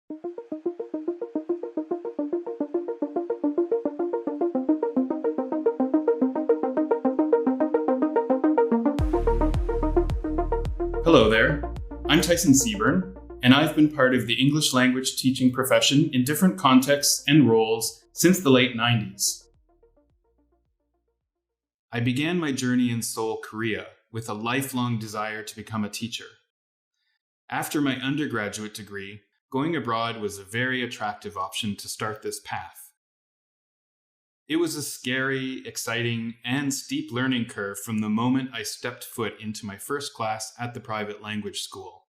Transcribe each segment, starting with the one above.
Hello there, I'm Tyson Seburn, and I've been part of the English language teaching profession in different contexts and roles since the late 90s. I began my journey in Seoul, Korea, with a lifelong desire to become a teacher. After my undergraduate degree, going abroad was a very attractive option to start this path. It was a scary, exciting, and steep learning curve from the moment I stepped foot into my first class at the private language school.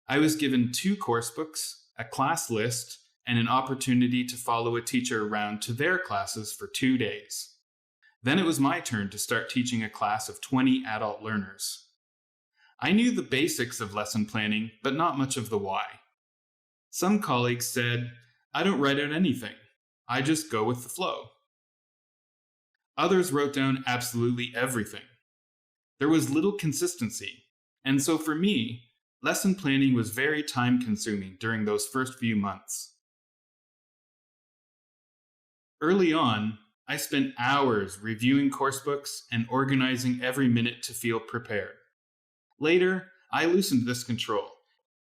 I was given 2 course books, a class list, and an opportunity to follow a teacher around to their classes for 2 days. Then it was my turn to start teaching a class of 20 adult learners. I knew the basics of lesson planning, but not much of the why. Some colleagues said, "I don't write out anything. I just go with the flow." Others wrote down absolutely everything. There was little consistency, and so for me, lesson planning was very time-consuming during those first few months. Early on, I spent hours reviewing coursebooks and organizing every minute to feel prepared. Later, I loosened this control,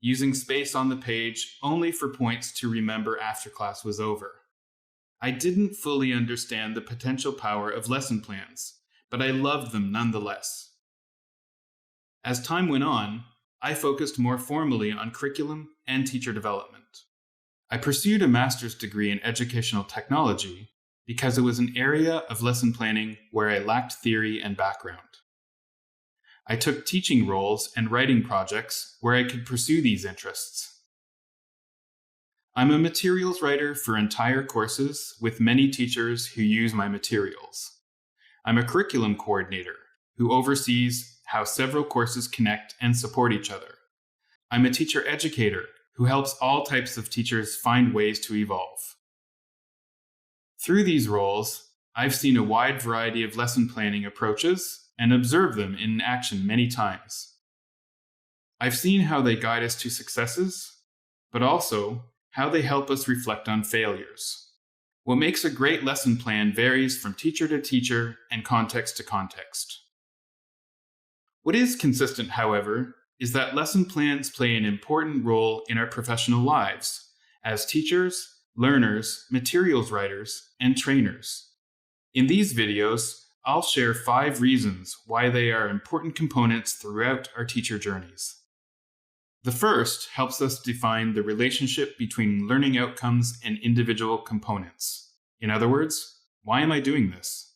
using space on the page only for points to remember after class was over. I didn't fully understand the potential power of lesson plans, but I loved them nonetheless. As time went on, I focused more formally on curriculum and teacher development. I pursued a master's degree in educational technology because it was an area of lesson planning where I lacked theory and background. I took teaching roles and writing projects where I could pursue these interests. I'm a materials writer for entire courses with many teachers who use my materials. I'm a curriculum coordinator who oversees how several courses connect and support each other. I'm a teacher educator who helps all types of teachers find ways to evolve. Through these roles, I've seen a wide variety of lesson planning approaches and observed them in action many times. I've seen how they guide us to successes, but also how they help us reflect on failures. What makes a great lesson plan varies from teacher to teacher and context to context. What is consistent, however, is that lesson plans play an important role in our professional lives as teachers, learners, materials writers, and trainers. In these videos, I'll share 5 reasons why they are important components throughout our teacher journeys. The first helps us define the relationship between learning outcomes and individual components. In other words, why am I doing this?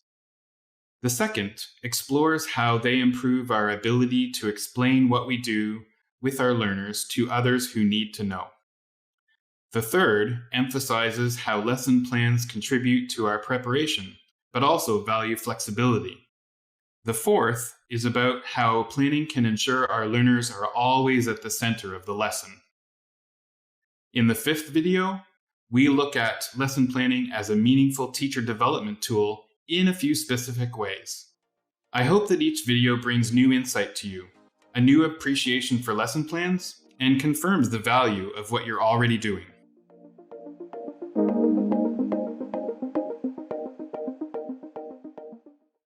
The second explores how they improve our ability to explain what we do with our learners to others who need to know. The third emphasizes how lesson plans contribute to our preparation, but also value flexibility. The fourth is about how planning can ensure our learners are always at the center of the lesson. In the 5th video, we look at lesson planning as a meaningful teacher development tool in a few specific ways. I hope that each video brings new insight to you, a new appreciation for lesson plans, and confirms the value of what you're already doing.